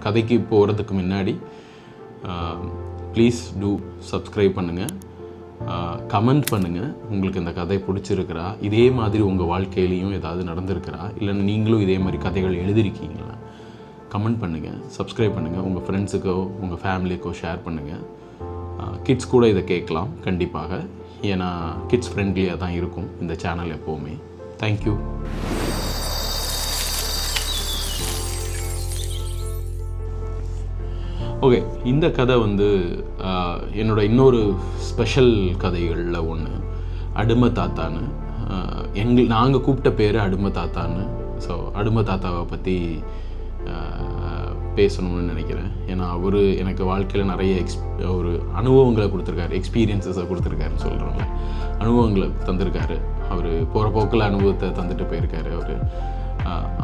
கதைக்கு போகிறதுக்கு முன்னாடி ப்ளீஸ் டூ சப்ஸ்கிரைப் பண்ணுங்கள், கமெண்ட் பண்ணுங்கள். உங்களுக்கு இந்த கதை பிடிச்சிருக்கிறா, இதே மாதிரி உங்கள் வாழ்க்கையிலையும் ஏதாவது நடந்திருக்கிறா, இல்லைன்னா நீங்களும் இதே மாதிரி கதைகள் எழுதியிருக்கீங்களா? கமெண்ட் பண்ணுங்கள், சப்ஸ்கிரைப் பண்ணுங்கள், உங்கள் ஃப்ரெண்ட்ஸுக்கோ உங்கள் ஃபேமிலிக்கோ ஷேர் பண்ணுங்கள். கிட்ஸ் கூட இதை கேட்கலாம் கண்டிப்பாக, ஏன்னா கிட்ஸ் ஃப்ரெண்ட்லியாக தான் இருக்கும் இந்த சேனல் எப்போவுமே. தேங்க்யூ. ஓகே, இந்த கதை வந்து என்னோடய இன்னொரு ஸ்பெஷல் கதைகளில் ஒன்று. அடிமை தாத்தான்னு, நாங்கள் கூப்பிட்ட பேர் அடிமை தாத்தான்னு. ஸோ அடிமை தாத்தாவை பற்றி பேசணும்னு நினைக்கிறேன். ஏன்னா அவர் எனக்கு வாழ்க்கையில் நிறைய ஒரு அனுபவங்களை கொடுத்துருக்காரு, எக்ஸ்பீரியன்ஸஸை கொடுத்துருக்காருன்னு சொல்கிறோம்ல, அனுபவங்களை தந்திருக்காரு. அவர் போகிற போக்கில் அனுபவத்தை தந்துட்டு போயிருக்காரு அவர்.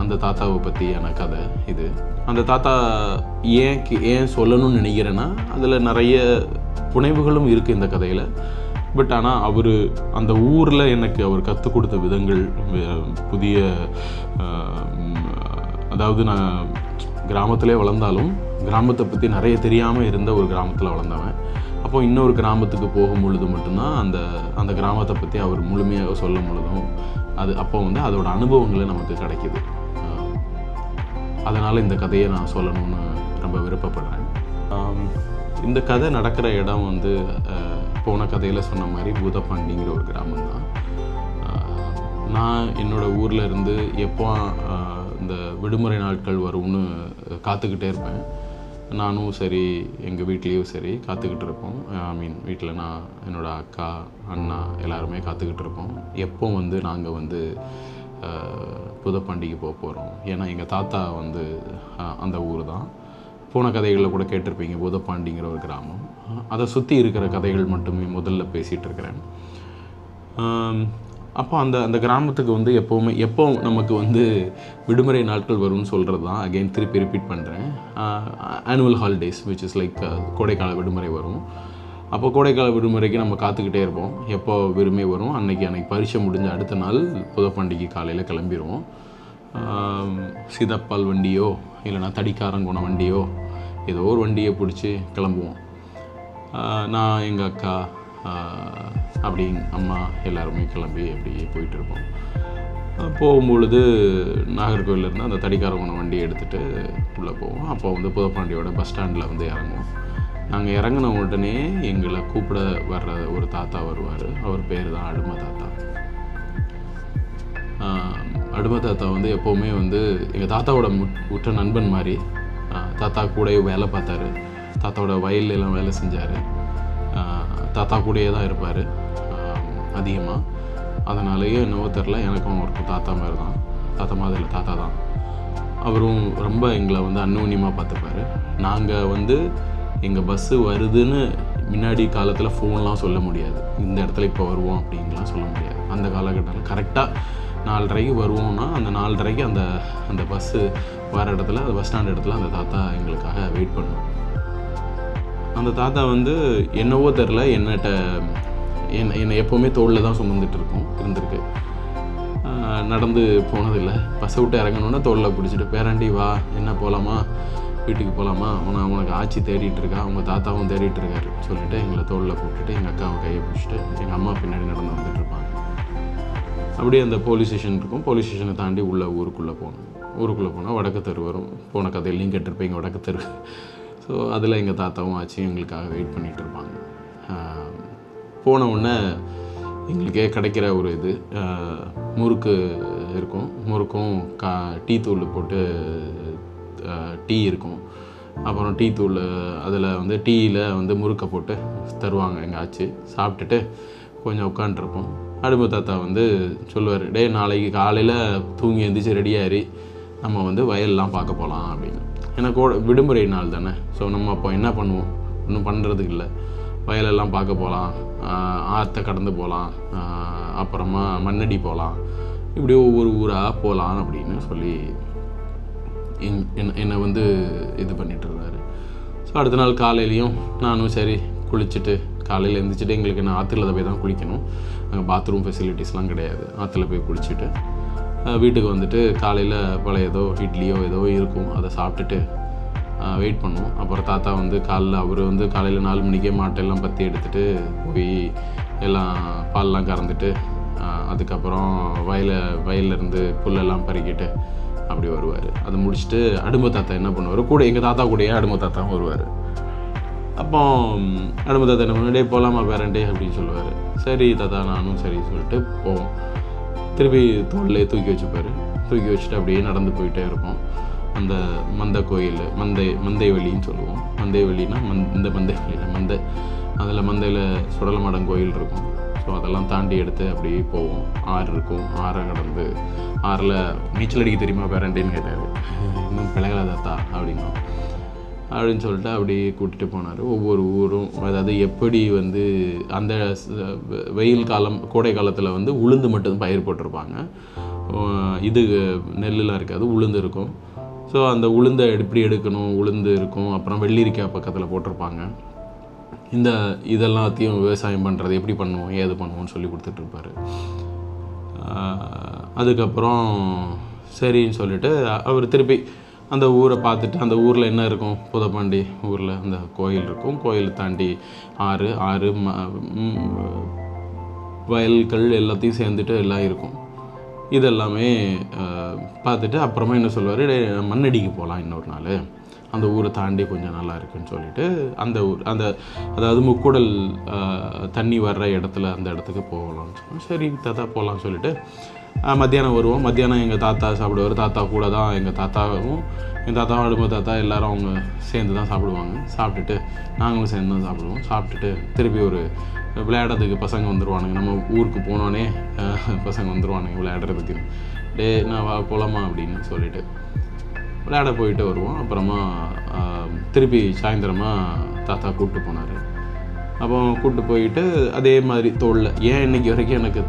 அந்த தாத்தாவை பற்றியான கதை இது. அந்த தாத்தா ஏன் சொல்லணும்னு நினைக்கிறேன்னா, அதில் நிறைய புனைவுகளும் இருக்குது இந்த கதையில். பட் ஆனால் அவர் அந்த ஊரில் எனக்கு அவர் கற்றுக் கொடுத்த விதங்கள் புதிய, அதாவது நான் கிராமத்திலே வளர்ந்தாலும் கிராமத்தை பற்றி நிறைய தெரியாமல் இருந்த ஒரு கிராமத்தில் வளர்ந்தவன். அப்போது இன்னொரு கிராமத்துக்கு போகும் பொழுது மட்டும்தான் அந்த கிராமத்தை பற்றி அவர் முழுமையாக சொல்லும் பொழுதும் அப்போ வந்து அதோட அனுபவங்களை நமக்கு கிடைக்கிது. அதனால் இந்த கதையை நான் சொல்லணும்னு ரொம்ப விருப்பப்படுறேன். இந்த கதை நடக்கிற இடம் வந்து போன கதையில் சொன்ன மாதிரி பூதப்பாண்டிங்கிற ஒரு கிராமம் தான். நான் என்னோடய ஊரில் இருந்து எப்போ இந்த விடுமுறை நாட்கள் வரும்னு காத்துக்கிட்டே இருப்பேன். நானும் சரி, எங்கள் வீட்லேயும் சரி காத்துக்கிட்டு இருப்போம். வீட்டில் நான், என்னோடய அக்கா, அண்ணா எல்லாருமே காத்துக்கிட்டு இருப்போம். எப்போ வந்து நாங்கள் வந்து பூதப்பாண்டிக்கு போக போகிறோம். ஏன்னா எங்கள் தாத்தா வந்து அந்த ஊர் தான். போன கதைகளில் கூட கேட்டிருப்பீங்க, பூதப்பாண்டிங்கிற ஒரு கிராமம். அதை சுற்றி இருக்கிற கதைகள் மட்டுமே முதல்ல பேசிகிட்டு இருக்கிறேன். அப்போ அந்த கிராமத்துக்கு வந்து எப்போ நமக்கு வந்து விடுமுறை நாட்கள் வரும்னு சொல்கிறது தான் அகெயின் திருப்பி ரிப்பீட் பண்ணுறேன். Annual holidays which is like கோடைக்கால விடுமுறை வரும். அப்போ கோடைக்கால விடுமுறைக்கு நம்ம காத்துக்கிட்டே இருப்போம், எப்போ விரும்பி வரும். அன்னைக்கு பரீட்சை முடிஞ்ச அடுத்த நாள் புதப்பாண்டிக்கு காலையில் கிளம்பிடுவோம். சீதாப்பால் வண்டியோ இல்லைனா தடிக்காரங்குண வண்டியோ ஏதோ ஒரு வண்டியை பிடிச்சி கிளம்புவோம். நான், எங்கள் அக்கா, அப்படி அம்மா எல்லாருமே கிளம்பி அப்படி போயிட்டுருப்போம். போகும்பொழுது நாகர்கோவிலேருந்து அந்த தடிக்காரங்குண வண்டியை எடுத்துகிட்டு உள்ளே போவோம். அப்போ வந்து புதப்பாண்டியோட பஸ் ஸ்டாண்டில் வந்து இறங்குவோம். நாங்கள் இறங்கின உடனே எங்களை கூப்பிட வர்ற ஒரு தாத்தா வருவார். அவர் பேர் தான் அடிமை தாத்தா. அடிமை தாத்தா வந்து எப்போவுமே வந்து எங்கள் தாத்தாவோட உற்ற நண்பன் மாதிரி. தாத்தா கூடயே வேலை பார்த்தாரு, தாத்தாவோட வயல்லாம் வேலை செஞ்சார், தாத்தா கூடயே தான் இருப்பார் அதிகமாக. அதனாலேயே என்னவோ தெரில, எனக்கும் அவருக்கும் தாத்தா மாதிரி தான், தாத்தா மாதிரி இல்லை, தாத்தா தான். அவரும் ரொம்ப எங்களை வந்து அந்யோன்யமாக பார்த்துப்பார். நாங்கள் வந்து எங்கள் பஸ்ஸு வருதுன்னு முன்னாடி காலத்தில் ஃபோன்லாம் சொல்ல முடியாது, இந்த இடத்துல இப்போ வருவோம் அப்படின்லாம் சொல்ல முடியாது. அந்த காலகட்டத்தில் கரெக்டாக 4:30 வருவோம்னா அந்த 4:30 அந்த பஸ்ஸு வர இடத்துல, அந்த பஸ் ஸ்டாண்ட் இடத்துல அந்த தாத்தா எங்களுக்காக வெயிட் பண்ணும். அந்த தாத்தா வந்து என்னவோ தெரில, என்னை எப்போவுமே தோளில் தான் சுமந்துட்டு இருந்திருக்கு. நடந்து போனதில்லை. பஸ்ஸை விட்டு இறங்கணுன்னா தோளில் பிடிச்சிட்டு, பேராண்டி வா, என்ன போகலாமா, வீட்டுக்கு போகலாமா, உனக்கு ஆச்சி தேடிட்டு இருக்கா, உங்கள் தாத்தாவும் தேடிட்டு இருக்காரு சொல்லிவிட்டு எங்களை தோளில் கூப்பிட்டுட்டு எங்கள் அக்காவை கையை பிடிச்சிட்டு எங்கள் அம்மா பின்னாடி நடந்து வந்துட்டு இருப்பாங்க. அப்படியே அந்த போலீஸ் ஸ்டேஷன் இருக்கும். போலீஸ் ஸ்டேஷனை தாண்டி ஊருக்குள்ளே போனால் வடக்கு தெரு வரும். போன கதையிலையும் கேட்டிருப்பீங்க வடக்கு தெரு. ஸோ அதில் எங்கள் தாத்தாவும் ஆச்சியும் எங்களுக்காக வெயிட் பண்ணிகிட்டு இருப்பாங்க. போன உடனே எங்களுக்கே கிடைக்கிற ஒரு முறுக்கு இருக்கும். முறுக்கும் டீ தூள் போட்டு டீ இருக்கும். அப்புறம் டீ தூள் அதில் வந்து டீயில் வந்து முறுக்கை போட்டு தருவாங்க எங்கள் ஆச்சி. சாப்பிட்டுட்டு கொஞ்சம் உட்காண்ட்ருப்போம். அடிமை தாத்தா வந்து சொல்லுவார், டே நாளைக்கு காலையில் தூங்கி எழுந்திரிச்சு ரெடியாகி நம்ம வந்து வயல்லாம் பார்க்க போகலாம் அப்படின்னு. ஏன்னா விடுமுறை நாள் தானே. ஸோ நம்ம அப்போ என்ன பண்ணுவோம், ஒன்றும் பண்ணுறதுக்கு இல்லை, வயலெல்லாம் பார்க்க போகலாம், ஆற்றை கடந்து போகலாம், அப்புறமா மண்ணடி போகலாம், இப்படி ஒவ்வொரு ஊராக போகலாம் அப்படின்னு சொல்லி என்னை வந்து இது பண்ணிகிட்டு இருந்தார். ஸோ அடுத்த நாள் காலையிலையும் நானும் சரி குளிச்சுட்டு காலையில் எழுந்திரிச்சிட்டு, எங்களுக்கு நான் ஆற்றுல போய் தான் குளிக்கணும், அங்கே பாத்ரூம் ஃபெசிலிட்டிஸ்லாம் கிடையாது. ஆற்றுல போய் குளிச்சுட்டு வீட்டுக்கு வந்துட்டு காலையில் பழைய ஏதோ இட்லியோ ஏதோ இருக்கும், அதை சாப்பிட்டுட்டு வெயிட் பண்ணுவோம். அப்புறம் தாத்தா வந்து அவர் வந்து காலையில் 4 மணிக்கே மாட்டெல்லாம் பற்றி எடுத்துகிட்டு போய் எல்லாம் பால்லாம் கறந்துட்டு அதுக்கப்புறம் வயல்லேருந்து புல்லெல்லாம் பறிக்கிட்டு அப்படி வருவார். அதை முடிச்சுட்டு அடும்ப தாத்தா என்ன பண்ணுவார், கூட எங்கள் தாத்தா கூடயே அடும்ப தாத்தாவும் வருவார். அப்போ அடும்ப தாத்தா என்ன பண்ணுவார், போகலாமா பேரண்டே அப்படின்னு சொல்லுவார். சரி தாத்தா நானும் சரி சொல்லிட்டு போவோம். திருப்பி தோல்லே தூக்கி வச்சுட்டு அப்படியே நடந்து போயிட்டே இருப்போம். அந்த மந்தை கோயில் மந்தை வழின்னு சொல்லுவோம். மந்தை வழின்னா இந்த மந்தை வழியில் அதில் மந்தையில் சுடலமாடன் கோயில் இருக்கும். ஸோ அதெல்லாம் தாண்டி எடுத்து அப்படியே போவோம். ஆறு இருக்கும், ஆறை கடந்து ஆறில் நீச்சல் அடிக்க தெரியுமா பேரண்டேன்னு கேட்டார். இன்னும் பிழைகள தாத்தா அப்படின்னு சொல்லிட்டு அப்படியே கூட்டிகிட்டு போனார். ஒவ்வொரு ஊரும் அதாவது எப்படி வந்து அந்த வெயில் காலம் கோடை காலத்தில் வந்து உளுந்து மட்டும் பயிர் போட்டிருப்பாங்க. இது நெல்லுலாம் இருக்காது, உளுந்து இருக்கும். ஸோ அந்த உளுந்தை எப்படி எடுக்கணும், உளுந்து இருக்கும். அப்புறம் வெள்ளரிக்காய் பக்கத்தில் போட்டிருப்பாங்க. இதெல்லாத்தையும் விவசாயம் பண்ணுறது எப்படி பண்ணுவோம், ஏது பண்ணுவோம்னு சொல்லி கொடுத்துட்ருப்பார். அதுக்கப்புறம் சரின்னு சொல்லிவிட்டு அவர் திருப்பி அந்த ஊரை பார்த்துட்டு, அந்த ஊரில் என்ன இருக்கும், புதப்பாண்டி ஊரில் அந்த கோயில் இருக்கும். கோயில் தாண்டி ஆறு வயல்கள் எல்லாத்தையும் சேர்ந்துட்டு எல்லாம் இருக்கும். இதெல்லாமே பார்த்துட்டு அப்புறமா என்ன சொல்லுவார், மண்ணடிக்கு போகலாம் இன்னொரு நாள், அந்த ஊரை தாண்டி கொஞ்சம் நல்லா இருக்குன்னு சொல்லிவிட்டு அந்த ஊர் அதாவது முக்கூடல் தண்ணி வர்ற இடத்துல அந்த இடத்துக்கு போகலாம்னு சொன்னோம். சரி தாத்தா போகலான்னு சொல்லிவிட்டு மத்தியானம் வருவோம். மத்தியானம் எங்கள் தாத்தா சாப்பிடுவார். தாத்தா கூட தான் எங்கள் தாத்தாவும் அடும்ப தாத்தா எல்லோரும் அவங்க சேர்ந்து தான் சாப்பிடுவாங்க. சாப்பிட்டுட்டு நாங்களும் சேர்ந்து தான் சாப்பிடுவோம். சாப்பிட்டுட்டு திருப்பி ஒரு விளையாடுறதுக்கு பசங்க வந்துடுவானுங்க. நம்ம ஊருக்கு போனோடனே பசங்க வந்துடுவானுங்க விளையாடுறதுக்கு. நான் போகலாமா அப்படின்னு சொல்லிவிட்டு விளையாட போயிட்டு வருவோம். அப்புறமா திருப்பி சாயந்தரமாக தாத்தா கூப்பிட்டு போனார். அப்போ கூப்பிட்டு போயிட்டு அதே மாதிரி தோளில், ஏன் இன்றைக்கி வரைக்கும் எனக்கு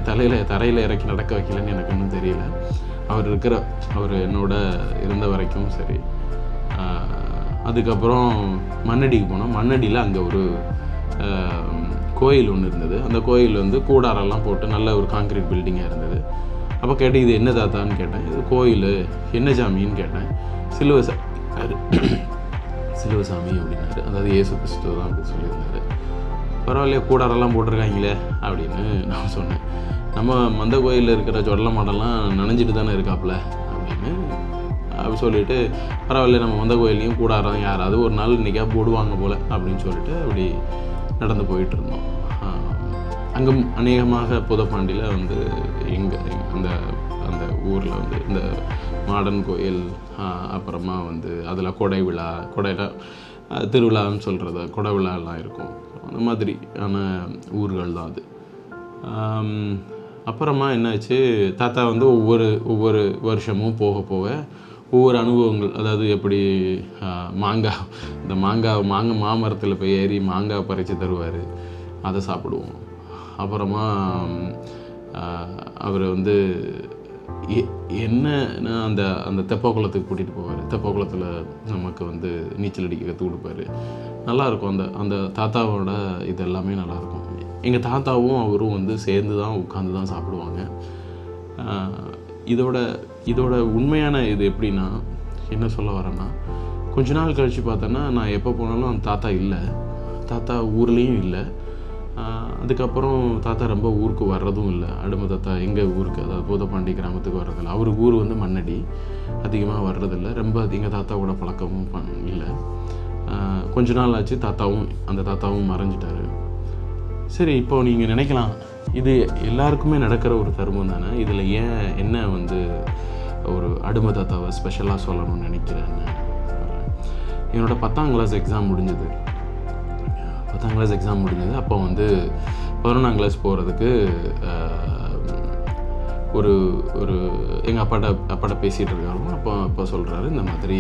தரையில் இறக்கி நடக்க வைக்கலன்னு எனக்கு இன்னும் தெரியல. அவர் என்னோட இருந்த வரைக்கும் சரி. அதுக்கப்புறம் மண்ணடிக்கு போனோம். மண்ணடியில் அங்கே ஒரு கோயில் ஒன்று இருந்தது. அந்த கோயில் வந்து கூடாரெல்லாம் போட்டு நல்ல ஒரு கான்கிரீட் பில்டிங்காக இருந்தது. அப்போ கேட்டேன், இது என்ன தாத்தான்னு கேட்டேன். இது கோயில் என்ன சாமின்னு கேட்டேன். சிலுவசாமி அப்படின்னாரு. அதாவது இயேசு கிறிஸ்து தான் அப்படி சொல்லியிருந்தாரு. பரவாயில்லையே கூடாரெல்லாம் போட்டிருக்காங்களே அப்படின்னு நான் சொன்னேன். நம்ம மந்த கோயிலில் இருக்கிற சொடல மாடெல்லாம் நனைஞ்சிட்டு தானே இருக்காப்புல அப்படின்னு அப்படி சொல்லிவிட்டு, பரவாயில்ல நம்ம மந்த கோயிலையும் கூடாரம் யாராவது ஒரு நாள் இன்றைக்கா போடுவாங்க போல் அப்படின்னு சொல்லிட்டு அப்படி நடந்து போயிட்டு இருந்தோம். அங்கே அநேகமாக புதப்பாண்டியில் வந்து அந்த ஊரில் வந்து இந்த மாடன் கோயில், அப்புறமா வந்து அதில் கொடை திருவிழான்னு சொல்கிறது, கொடை விழாலாம் இருக்கும். அந்த மாதிரியான ஊர்கள் தான் அது. அப்புறமா என்னாச்சு, தாத்தா வந்து ஒவ்வொரு வருஷமும் போக போக ஒவ்வொரு அனுபவங்கள், அதாவது எப்படி மாமரத்தில் போய் ஏறி மாங்காய் பறித்து தருவார், அதை சாப்பிடுவோம். அப்புறமா அவர் வந்து என்னன்னா அந்த தெப்பக்குளத்துக்கு கூட்டிகிட்டு போவார். தெப்பக்குளத்தில் நமக்கு வந்து நீச்சல் அடிக்க கற்றுக் கொடுப்பாரு. நல்லாயிருக்கும். அந்த தாத்தாவோட இது எல்லாமே நல்லாயிருக்கும். எங்கள் தாத்தாவும் அவரும் வந்து சேர்ந்து தான் உட்காந்து தான் சாப்பிடுவாங்க. இதோட உண்மையான இது எப்படின்னா, என்ன சொல்ல வரேன்னா, கொஞ்ச நாள் கழித்து பார்த்தோன்னா நான் எப்போ போனாலும் அந்த தாத்தா இல்லை, தாத்தா ஊர்லேயும் இல்லை. அதுக்கப்புறம் தாத்தா ரொம்ப ஊருக்கு வர்றதும் இல்லை. அடும தாத்தா எங்கள் ஊருக்கு, அதாவது பூதப்பாண்டி கிராமத்துக்கு வர்றதில்லை. அவருக்கு ஊர் வந்து மண்ணடி, அதிகமாக வர்றதில்லை. ரொம்ப எங்கள் தாத்தாவோட பழக்கமும் இல்லை. கொஞ்ச நாள் ஆச்சு அந்த தாத்தாவும் மறைஞ்சிட்டாரு. சரி, இப்போ நீங்கள் நினைக்கலாம், இது எல்லாருக்குமே நடக்கிற ஒரு தருமம் தானே, இதில் ஏன் என்ன வந்து ஒரு அடும தாத்தாவை ஸ்பெஷலாக சொல்லணும்னு நினைக்கிறேன்னு என்னோடய 10ஆம் கிளாஸ் எக்ஸாம் முடிஞ்சது. அப்போ வந்து 11ஆம் கிளாஸ் போகிறதுக்கு ஒரு எங்கள் அப்பாட்ட பேசிகிட்டு இருக்காங்க. அப்போ சொல்கிறாரு, இந்த மாதிரி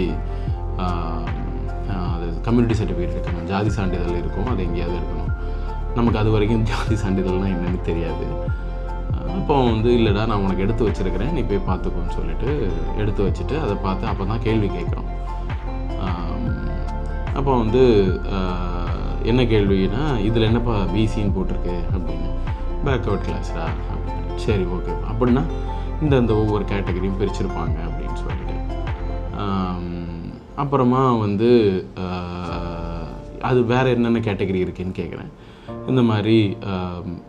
அது கம்யூனிட்டி சர்டிஃபிகேட் இருக்கணும், ஜாதி சான்றிதழ் இருக்கும், அது எங்கேயாவது இருக்கணும். நமக்கு அது வரைக்கும் ஜாதி சான்றிதழ்னால் என்னென்னு தெரியாது. அப்போ வந்து இல்லைடா நான் உனக்கு எடுத்து வச்சுருக்கிறேன், நீ போய் பார்த்துக்கோன்னு சொல்லிவிட்டு எடுத்து வச்சுட்டு அதை பார்த்து அப்போ தான் கேள்வி கேட்குறோம். அப்போ வந்து என்ன கேள்வினா, இதில் என்னப்பா பிசின்னு போட்டிருக்கு அப்படின்னு. பேக்வர்ட் கிளாஸா அப்படின்னு. சரி ஓகே, அப்படின்னா இந்த ஒவ்வொரு கேட்டகரியும் பிரிச்சிருப்பாங்க அப்படின்னு சொல்லிட்டு அப்புறமா வந்து அது வேறு என்னென்ன கேட்டகரி இருக்குதுன்னு கேட்குறேன். இந்த மாதிரி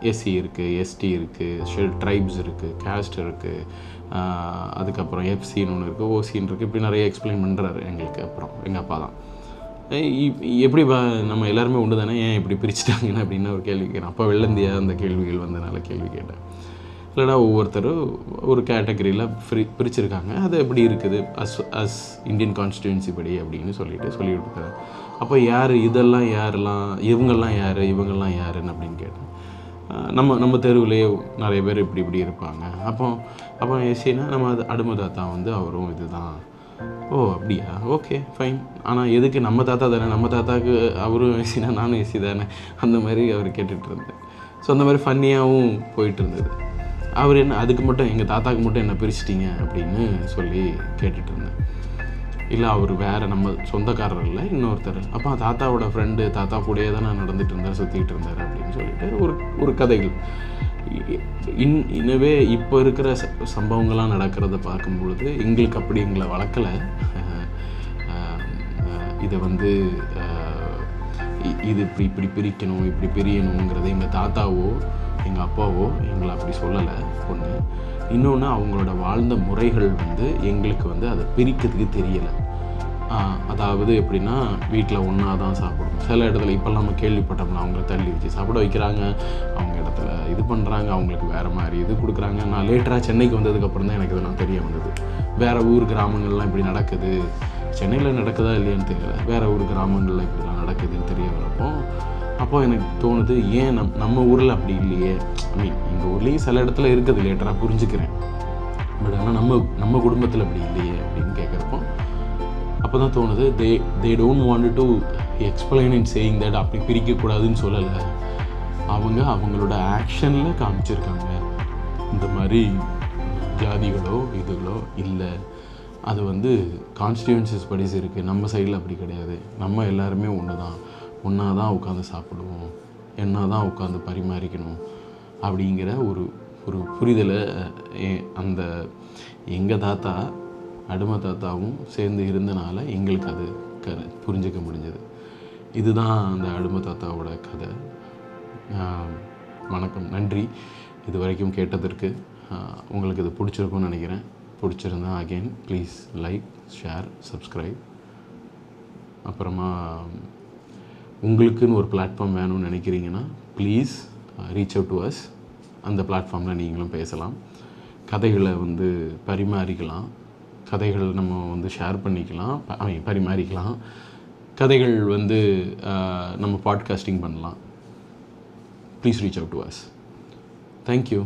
எஸ்சி இருக்குது, எஸ்டி இருக்குது, ட்ரைப்ஸ் இருக்குது, கேஸ்ட் இருக்குது, அதுக்கப்புறம் எஃப்சின்னு ஒன்று இருக்குது, ஓசின்னு இருக்குது, இப்படி நிறைய எக்ஸ்பிளைன் பண்ணுறாரு எங்களுக்கு. அப்புறம் எங்கள் அப்பா தான் எப்படி நம்ம எல்லாருமே உண்டு தானே, ஏன் இப்படி பிரிச்சுட்டாங்கன்னு அப்படின்னு ஒரு கேள்வி கேட்டேன். அப்போ வெள்ளந்தியா அந்த கேள்விகள் வந்ததுனால கேள்வி கேட்டேன். இல்லைடா, ஒவ்வொருத்தரும் ஒரு கேட்டகரியில் பிரிச்சுருக்காங்க, அது எப்படி இருக்குது அஸ் இந்தியன் கான்ஸ்டியூன்சி படி அப்படின்னு சொல்லி கொடுக்குறேன். அப்போ யார் இதெல்லாம், யாரெல்லாம் இவங்கெல்லாம் இவங்கெல்லாம் யாருன்னு அப்படின்னு கேட்டேன். நம்ம தெருவிலேயே நிறைய பேர் இப்படி இருப்பாங்க. அப்போ எஸ்சின்னா நம்ம அது அடிமை தாத்தா வந்து அவரும் இதுதான். ஓ அப்படியா, ஓகே ஃபைன். ஆனால் எதுக்கு நம்ம தாத்தா தானே, நம்ம தாத்தாவுக்கு அவரும் எஸ்சினா நானும் எஸ்சி தானே, அந்த மாதிரி அவர் கேட்டுட்டு இருந்தார். ஸோ அந்த மாதிரி ஃபன்னியாகவும் போயிட்டு இருந்தது. அவர் என்ன அதுக்கு மட்டும் எங்கள் தாத்தாவுக்கு மட்டும் என்ன பிரிச்சிட்டிங்க அப்படின்னு சொல்லி கேட்டுட்டு இருந்தேன். இல்லை அவர் வேறு நம்ம சொந்தக்காரர் இல்லை, இன்னொருத்தர். அப்போ தாத்தாவோட ஃப்ரெண்டு தாத்தா கூடயே தான் நான் நடந்துகிட்டு இருந்தார், சுற்றிக்கிட்டு இருந்தார் அப்படின்னு சொல்லிட்டு ஒரு கதைகள். இன்னவே இப்போ இருக்கிற சம்பவங்கள்லாம் நடக்கிறத பார்க்கும்பொழுது எங்களுக்கு அப்படி எங்களை வளர்க்கலை. இதை வந்து இது இப்படி பிரிக்கணும், இப்படி பிரியணுங்கிறது எங்கள் தாத்தாவோ எங்கள் அப்பாவோ எங்களை அப்படி சொல்லலை ஒன்று. இன்னொன்று, அவங்களோட வாழ்ந்த முறைகள் வந்து எங்களுக்கு வந்து அதை பிரிக்கிறதுக்கு தெரியலை. அதாவது எப்படின்னா, வீட்டில் ஒன்றா தான் சாப்பிடணும். சில இடத்துல இப்போல்லாம் நம்ம கேள்விப்பட்டோம்னா அவங்கள தள்ளி வச்சு சாப்பிட வைக்கிறாங்க, அவங்க இடத்துல இது பண்ணுறாங்க, அவங்களுக்கு வேறு மாதிரி இது கொடுக்குறாங்க. நான் லேட்டராக சென்னைக்கு வந்ததுக்கப்புறம் தான் எனக்கு இதெல்லாம் தெரிய வந்தது. வேறு ஊர் கிராமங்கள்லாம் இப்படி நடக்குது, சென்னையில் நடக்குதா இல்லையான்னு தெரியல, வேறு ஊர் கிராமங்களில் இப்படிலாம் நடக்குதுன்னு தெரிய வரப்போ அப்போது எனக்கு தோணுது, ஏன் நம்ம ஊரில் அப்படி இல்லையே. எங்கள் ஊர்லேயும் சில இடத்துல இருக்குது, லேட்டராக புரிஞ்சுக்கிறேன். பட் ஆனால் நம்ம குடும்பத்தில் அப்படி இல்லையே அப்படின்னு கேட்குறப்போ அப்போ தான் தோணுது, they don't want to explain in saying that அப்படி பிரிக்கக்கூடாதுன்னு சொல்லலை. அவங்களோட ஆக்ஷனில் காமிச்சிருக்காங்க. இந்த மாதிரி ஜாதிகளோ இதுகளோ இல்லை, அது வந்து கான்ஸ்டியூன்சிஸ் படிஸ் இருக்குது. நம்ம சைடில் அப்படி கிடையாது. நம்ம எல்லாருமே ஒன்றா தான் உட்காந்து சாப்பிடுவோம், என்ன தான் உட்காந்து பரிமாறிக்கணும் அப்படிங்கிற ஒரு புரிதலை அந்த எங்கள் தாத்தா அடிமை தாத்தாவும் சேர்ந்து இருந்தனால எங்களுக்கு அது புரிஞ்சிக்க முடிஞ்சது. இதுதான் அந்த அடிமை தாத்தாவோட கதை. வணக்கம், நன்றி இது வரைக்கும் கேட்டதற்கு. உங்களுக்கு இது பிடிச்சிருக்கும்னு நினைக்கிறேன். பிடிச்சிருந்தா again please like, share, subscribe. அப்புறமா உங்களுக்குன்னு ஒரு பிளாட்ஃபார்ம் வேணும்னு நினைக்கிறீங்கன்னா please reach out to us. அந்த பிளாட்ஃபார்மில் நீங்களும் பேசலாம், கதைகளை வந்து பரிமாறிக்கலாம், கதைகள் நம்ம வந்து ஷேர் பண்ணிக்கலாம், பரிமாறிக்கலாம், கதைகள் வந்து நம்ம பாட்காஸ்டிங் பண்ணலாம். Please reach out to us. Thank you.